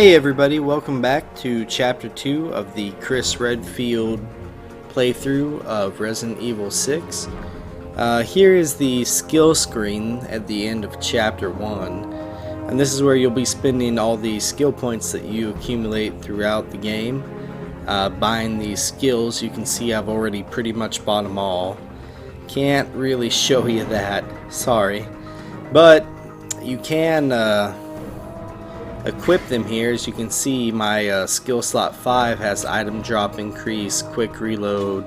Hey everybody, welcome back to Chapter 2 of the Chris Redfield playthrough of Resident Evil 6. Here is the skill screen at the end of Chapter 1, and this is where you'll be spending all the skill points that you accumulate throughout the game. Buying these skills, you can see I've already pretty much bought them all. Can't really show you that, sorry. But you can equip them here. As you can see, my skill slot 5 has item drop increase, quick reload,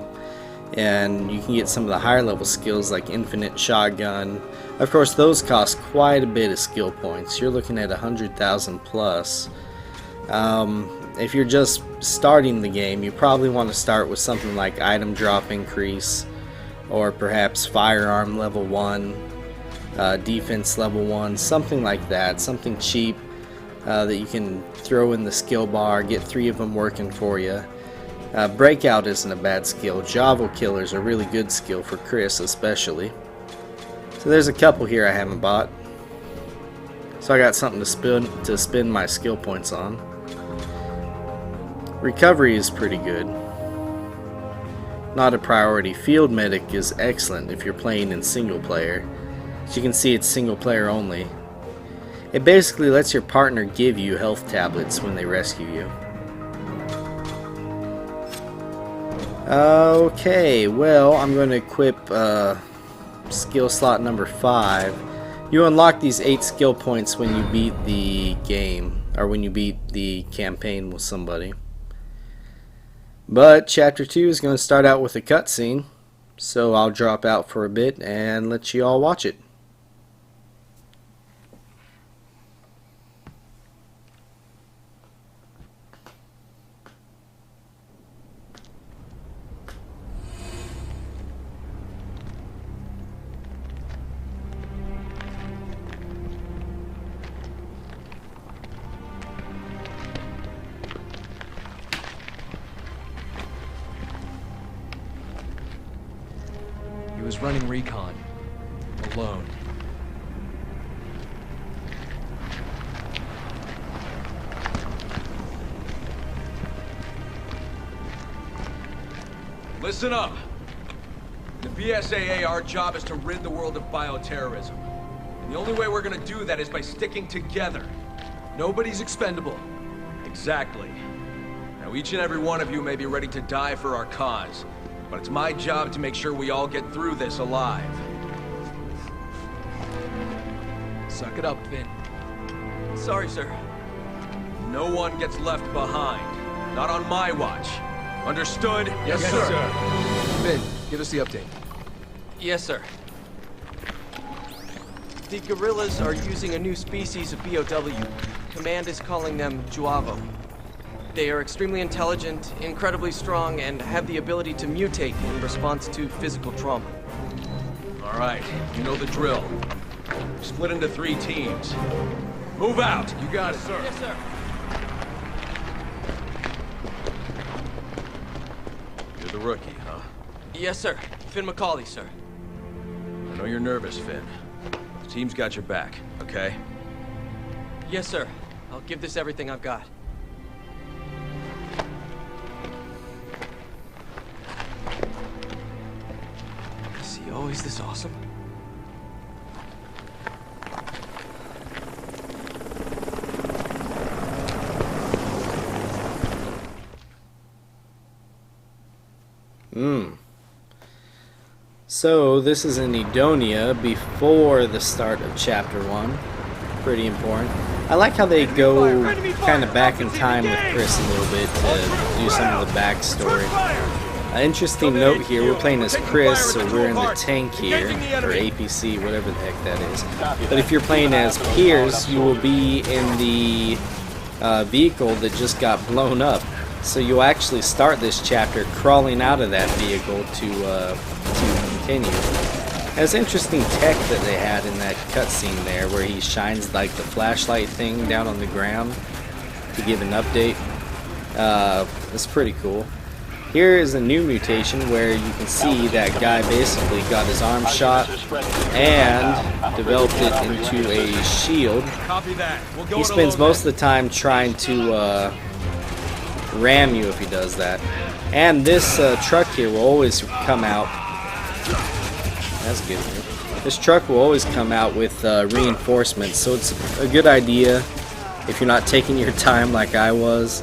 and you can get some of the higher level skills like infinite shotgun. Of course, those cost quite a bit of skill points. You're looking at 100,000 plus. If you're just starting the game, you probably want to start with something like item drop increase, or perhaps firearm level 1, defense level 1, something like that, something cheap that you can throw in the skill bar, get 3 of them working for you. Breakout isn't a bad skill. Java killer's a really good skill for Chris especially. So there's a couple here I haven't bought. So I got something to spend my skill points on. Recovery is pretty good. Not a priority. Field medic is excellent if you're playing in single player. As you can see, it's single player only. It basically lets your partner give you health tablets when they rescue you. Okay, well, I'm going to equip skill slot number 5. You unlock these 8 skill points when you beat the game, or when you beat the campaign with somebody. But Chapter 2 is going to start out with a cutscene, so I'll drop out for a bit and let you all watch it. He was running recon, alone. Listen up. The BSAA, our job is to rid the world of bioterrorism. And the only way we're gonna do that is by sticking together. Nobody's expendable. Exactly. Now each and every one of you may be ready to die for our cause. But it's my job to make sure we all get through this alive. Suck it up, Finn. Sorry, sir. No one gets left behind. Not on my watch. Understood? Yes, sir. Finn, give us the update. Yes, sir. The guerrillas are using a new species of BOW. Command is calling them Juavo. They are extremely intelligent, incredibly strong, and have the ability to mutate in response to physical trauma. All right, you know the drill. Split into 3 teams. Move out! You got it, sir. Yes, sir. You're the rookie, huh? Yes, sir. Finn McCauley, sir. I know you're nervous, Finn. The team's got your back, okay? Yes, sir. I'll give this everything I've got. Is he always this awesome? So this is in Edonia before the start of Chapter 1. Pretty important. I like how they go kind of back in time with Chris a little bit to do some of the backstory. An interesting note here, we're playing as Chris, so we're in the tank here, or APC, whatever the heck that is. But if you're playing as Piers, you will be in the vehicle that just got blown up. So you'll actually start this chapter crawling out of that vehicle to continue. There's interesting tech that they had in that cutscene there, where he shines like the flashlight thing down on the ground to give an update. It's pretty cool. Here is a new mutation where you can see that guy basically got his arm shot and developed it into a shield. Copy that. We'll go He spends most of the time trying to ram you if he does that. And this truck here will always come out. That's good. This truck will always come out with reinforcements, so it's a good idea if you're not taking your time like I was.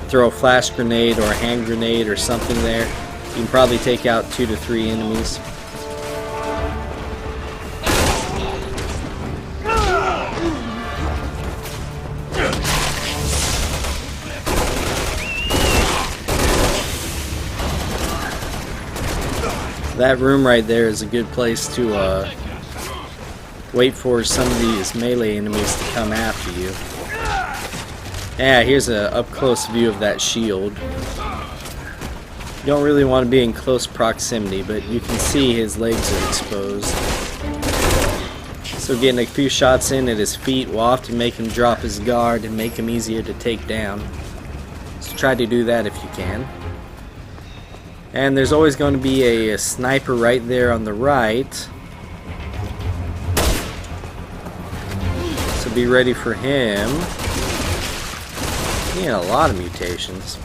Throw a flash grenade or a hand grenade or something there. You can probably take out 2 to 3 enemies. That room right there is a good place to wait for some of these melee enemies to come after you. Yeah, here's a up-close view of that shield. You don't really want to be in close proximity, but you can see his legs are exposed. So getting a few shots in at his feet will often make him drop his guard and make him easier to take down. So try to do that if you can. And there's always going to be a sniper right there on the right. So be ready for him. He had a lot of mutations.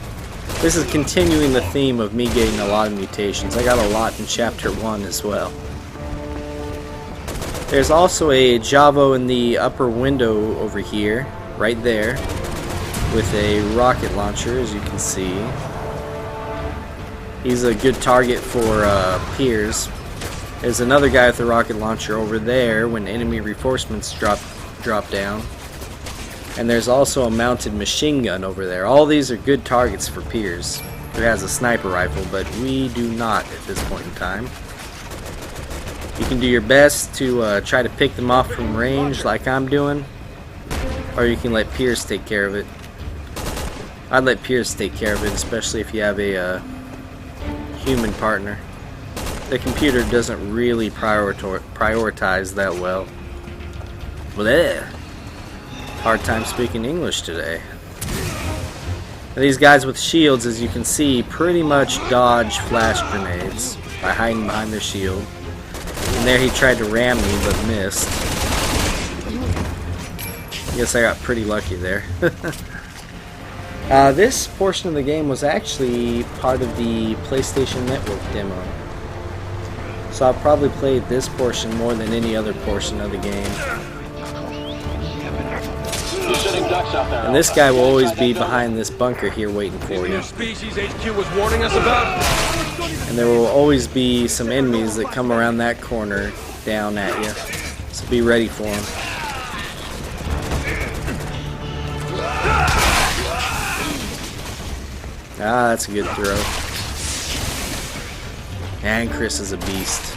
This is continuing the theme of me getting a lot of mutations. I got a lot in Chapter 1 as well. There's also a Javo in the upper window over here, right there, with a rocket launcher, as you can see. He's a good target for Piers. There's another guy with a rocket launcher over there when enemy reinforcements drop down. And there's also a mounted machine gun over there. All these are good targets for Piers, who has a sniper rifle, but we do not at this point in time. You can do your best to try to pick them off from range like I'm doing, or you can let Piers take care of it. I'd let Piers take care of it, especially if you have a human partner. The computer doesn't really prioritize that well. Bleh. Hard time speaking English today. Now, these guys with shields, as you can see, pretty much dodge flash grenades by hiding behind their shield. And there he tried to ram me but missed. I guess I got pretty lucky there. This portion of the game was actually part of the PlayStation Network demo. So I'll probably play this portion more than any other portion of the game. And this guy will always be behind this bunker here waiting for you. Species HQ was warning us about. And there will always be some enemies that come around that corner down at you. So be ready for them. Ah, that's a good throw. And Chris is a beast.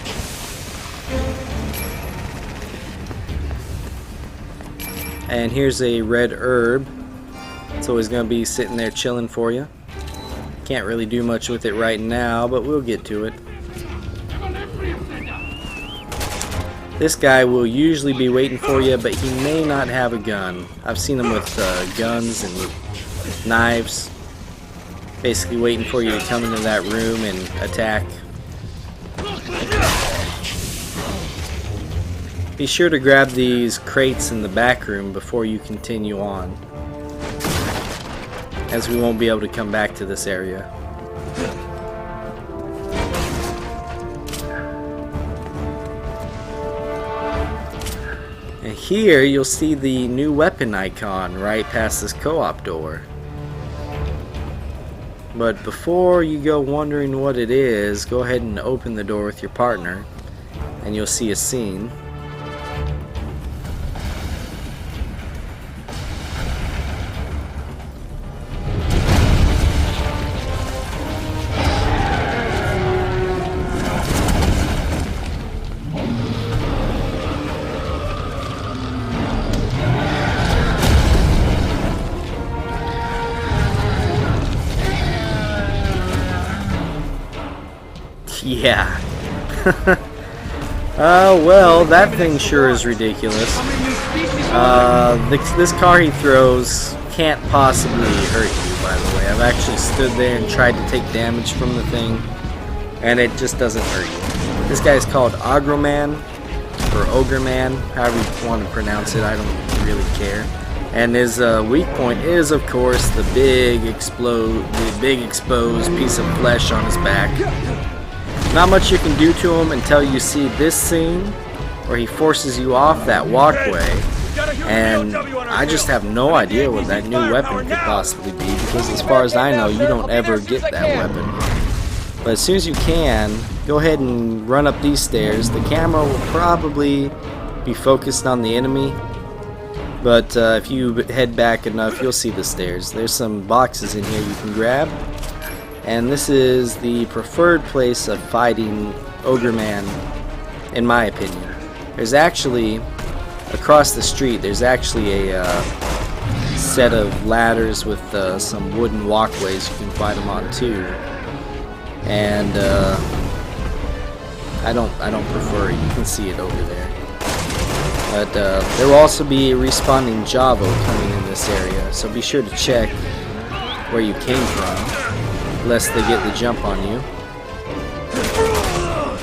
And here's a red herb. It's always going to be sitting there chilling for you. Can't really do much with it right now, but we'll get to it. This guy will usually be waiting for you, but he may not have a gun. I've seen him with guns and knives. Basically waiting for you to come into that room and attack. Be sure to grab these crates in the back room before you continue on, as we won't be able to come back to this area. And here you'll see the new weapon icon right past this co-op door. But before you go wondering what it is, go ahead and open the door with your partner and you'll see a scene. Yeah. Well, that thing sure is ridiculous. This car he throws can't possibly hurt you by the way. I've actually stood there and tried to take damage from the thing, and it just doesn't hurt you. This guy is called Ogroman, or Ogreman, however you want to pronounce it, I don't really care. And his weak point is, of course, the big exposed piece of flesh on his back. Not much you can do to him until you see this scene where he forces you off that walkway, and I just have no idea what that new weapon could possibly be, because as far as I know, you don't ever get that weapon. But as soon as you can, go ahead and run up these stairs. The camera will probably be focused on the enemy, but if you head back enough, you'll see the stairs. There's some boxes in here you can grab, and this is the preferred place of fighting Ogreman, in my opinion. There's actually, across the street, there's actually a set of ladders with some wooden walkways you can fight them on too. And I don't prefer it. You can see it over there. But there will also be a respawning Javo coming in this area, so be sure to check where you came from, lest they get the jump on you.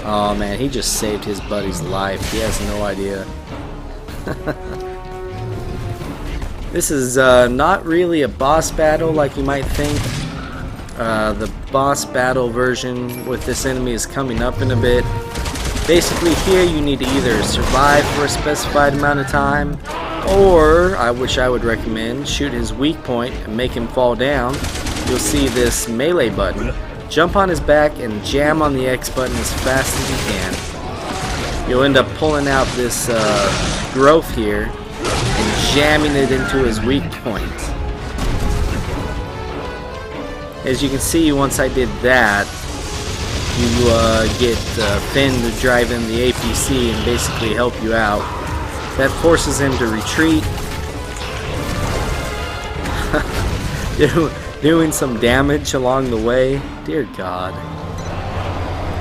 Oh man, he just saved his buddy's life. He has no idea. This is not really a boss battle like you might think. The boss battle version with this enemy is coming up in a bit. Basically here you need to either survive for a specified amount of time, or, which I would recommend, shoot his weak point and make him fall down. You'll see this melee button. Jump on his back and jam on the X button as fast as you can. You'll end up pulling out this growth here and jamming it into his weak point. As you can see, once I did that, you get Finn to drive in the APC and basically help you out. That forces him to retreat, doing some damage along the way. Dear God.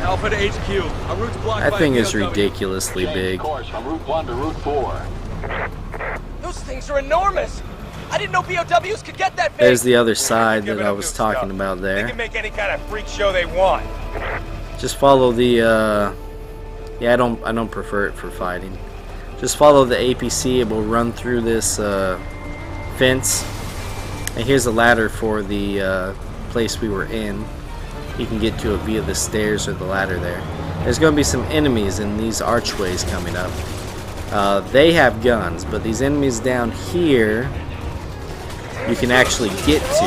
Alpha to HQ. Our route's blocked. That thing is ridiculously big. Course from Route 1 to Route 4. Those things are enormous. I didn't know BOWs could get that big. There's the other side that I was talking about They there. can make any kind of freak show they want. Just follow the yeah, I don't prefer it for fighting. Just follow the APC. It will run through this fence. And here's a ladder for the place we were in. You can get to it via the stairs or the ladder there. There's going to be some enemies in these archways coming up. They have guns, but these enemies down here you can actually get to.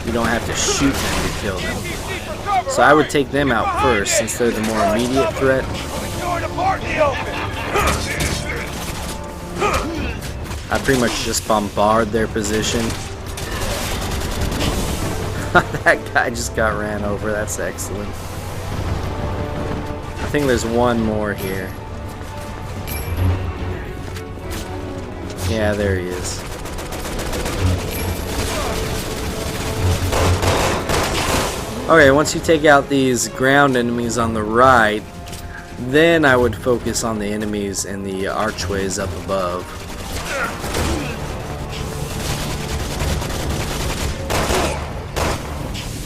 You don't have to shoot them to kill them. So I would take them out first, since they're the more immediate threat. I pretty much just bombard their position. That guy just got ran over. That's excellent. I think there's one more here. Yeah, there he is. Okay, once you take out these ground enemies on the right, then I would focus on the enemies in the archways up above.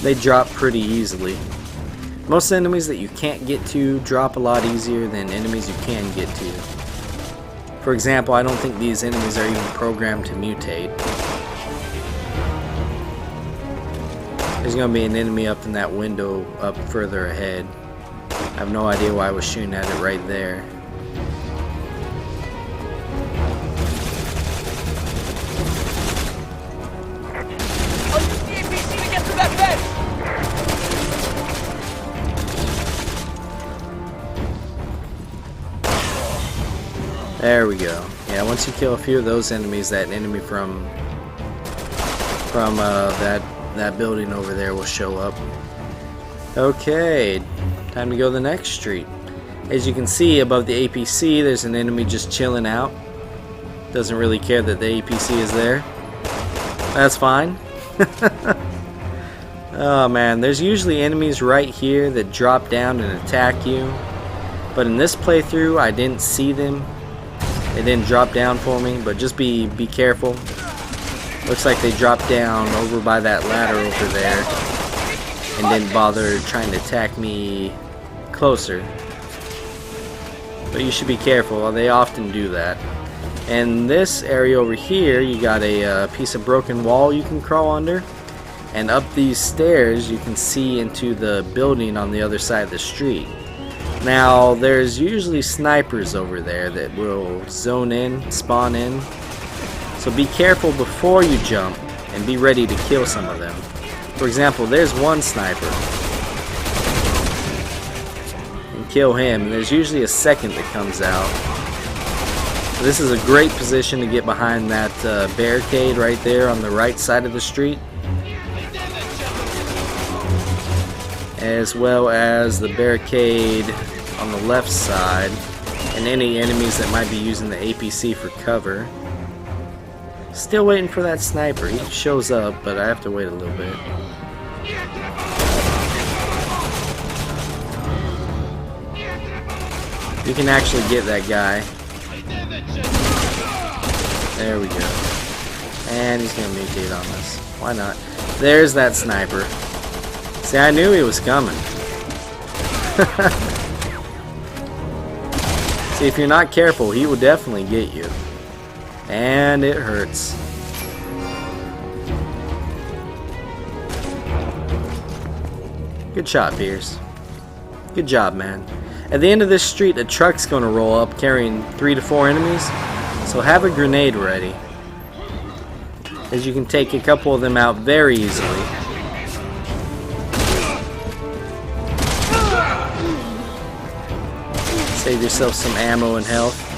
They drop pretty easily. Most enemies that you can't get to drop a lot easier than enemies you can get to. For example, I don't think these enemies are even programmed to mutate. There's going to be an enemy up in that window up further ahead. I have no idea why I was shooting at it right there. I'll use the APC to get through that fence! There we go. Yeah, once you kill a few of those enemies, that enemy from that building over there will show up. Okay, time to go to the next street. As you can see above the APC, there's an enemy just chilling out. Doesn't really care that the APC is there. That's fine. Oh man, there's usually enemies right here that drop down and attack you. But in this playthrough, I didn't see them. They didn't drop down for me, but just be careful. Looks like they dropped down over by that ladder over there and didn't bother trying to attack me closer. But you should be careful, they often do that. And this area over here, you got a piece of broken wall you can crawl under. And up these stairs, you can see into the building on the other side of the street. Now, there's usually snipers over there that will zone in, spawn in. So be careful before you jump and be ready to kill some of them. For example, there's one sniper. And kill him. There's usually a second that comes out. So this is a great position to get behind that barricade right there on the right side of the street. As well as the barricade on the left side. And any enemies that might be using the APC for cover. Still waiting for that sniper. He shows up, but I have to wait a little bit. You can actually get that guy. There we go. And he's gonna mutate on us. Why not? There's that sniper. See, I knew he was coming. See, if you're not careful, he will definitely get you. And it hurts. Good shot, Pierce. Good job, man. At the end of this street, a truck's going to roll up carrying 3 to 4 enemies. So have a grenade ready, as you can take a couple of them out very easily. Save yourself some ammo and health.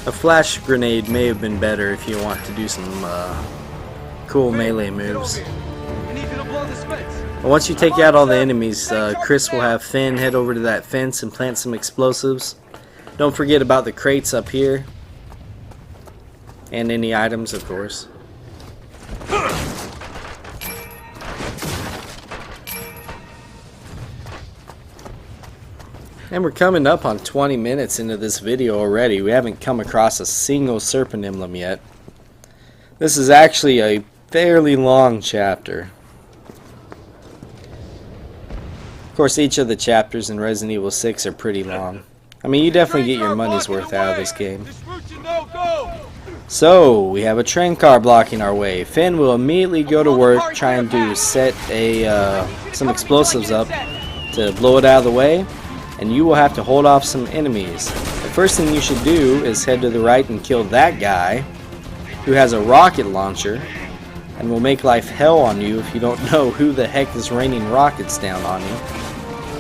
A flash grenade may have been better if you want to do some cool melee moves. Once you take out all the enemies, Chris will have Finn head over to that fence and plant some explosives. Don't forget about the crates up here. And any items, of course. And we're coming up on 20 minutes into this video already. We haven't come across a single serpent emblem yet. This is actually a fairly long chapter. Of course, each of the chapters in Resident Evil 6 are pretty long. I mean, you definitely get your money's worth out of this game. So, we have a train car blocking our way. Finn will immediately go to work trying to set some explosives up to blow it out of the way. And you will have to hold off some enemies. The first thing you should do is head to the right and kill that guy who has a rocket launcher and will make life hell on you if you don't know who the heck is raining rockets down on you.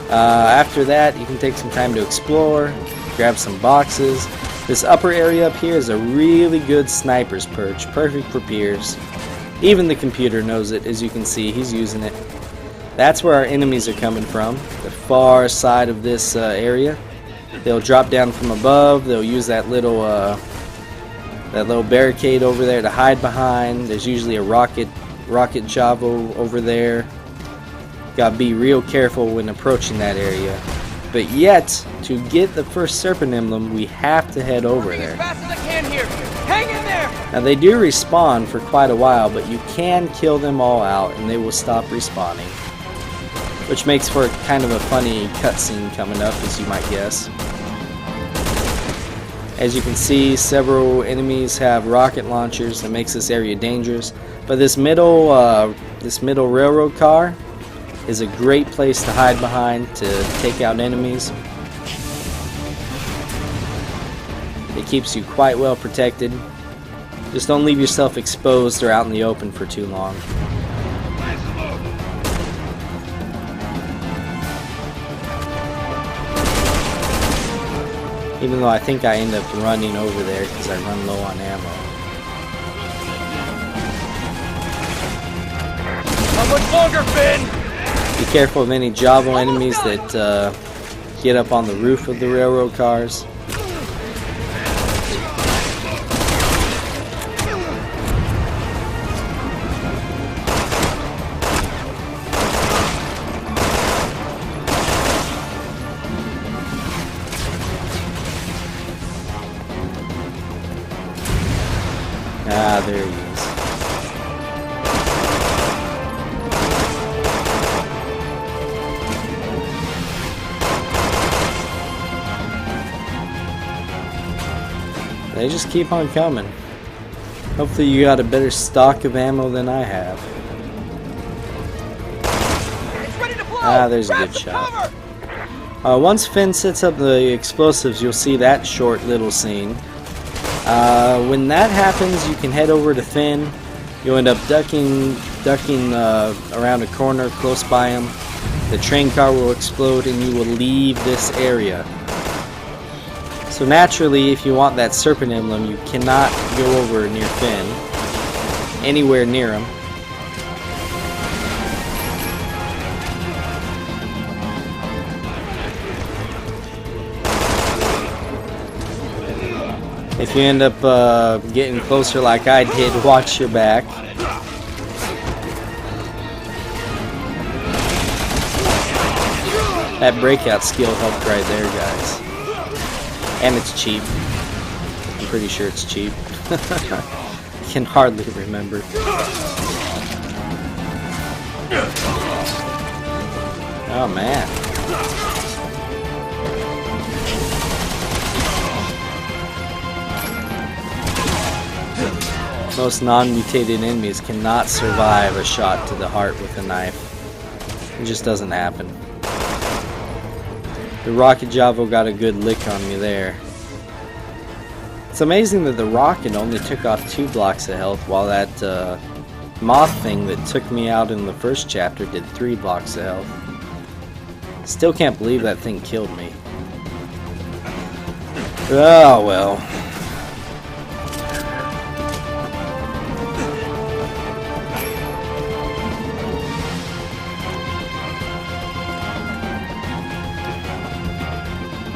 After that, you can take some time to explore, grab some boxes. This upper area up here is a really good sniper's perch, perfect for Pierce. Even the computer knows it, as you can see, he's using it. That's where our enemies are coming from, the far side of this area. They'll drop down from above. They'll use that little barricade over there to hide behind. There's usually a rocket Javo over there. Gotta be real careful when approaching that area. But yet, to get the first serpent emblem, we have to head over there. Now they do respawn for quite a while, but you can kill them all out and they will stop respawning. Which makes for kind of a funny cutscene coming up, as you might guess. As you can see, several enemies have rocket launchers. That makes this area dangerous. But this middle railroad car is a great place to hide behind to take out enemies. It keeps you quite well protected. Just don't leave yourself exposed or out in the open for too long. Even though I think I end up running over there because I run low on ammo. How much longer, Finn? Be careful of any Javo enemies that get up on the roof of the railroad cars. Ah, there he is. They just keep on coming. Hopefully you got a better stock of ammo than I have. Ah, there's a good shot. Once Finn sets up the explosives, you'll see that short little scene. When that happens, you can head over to Finn. You'll end up ducking around a corner close by him. The train car will explode and you will leave this area. So naturally, if you want that serpent emblem, you cannot go over near Finn, anywhere near him. If you end up getting closer like I did, watch your back. That breakout skill helped right there, guys. And it's cheap. I'm pretty sure it's cheap. I can hardly remember. Oh man. Most non-mutated enemies cannot survive a shot to the heart with a knife. It just doesn't happen. The rocket Javo got a good lick on me there. It's amazing that the rocket only took off 2 blocks of health, while that moth thing that took me out in the first chapter did 3 blocks of health. Still can't believe that thing killed me. Oh well.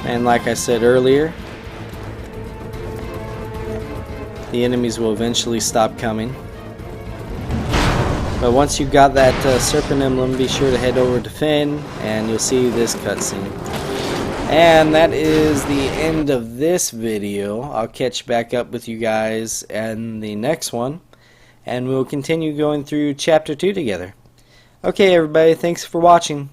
And like I said earlier, the enemies will eventually stop coming. But once you've got that serpent emblem, be sure to head over to Finn and you'll see this cutscene. And that is the end of this video. I'll catch back up with you guys in the next one, and we'll continue going through chapter 2 together. Okay everybody, thanks for watching.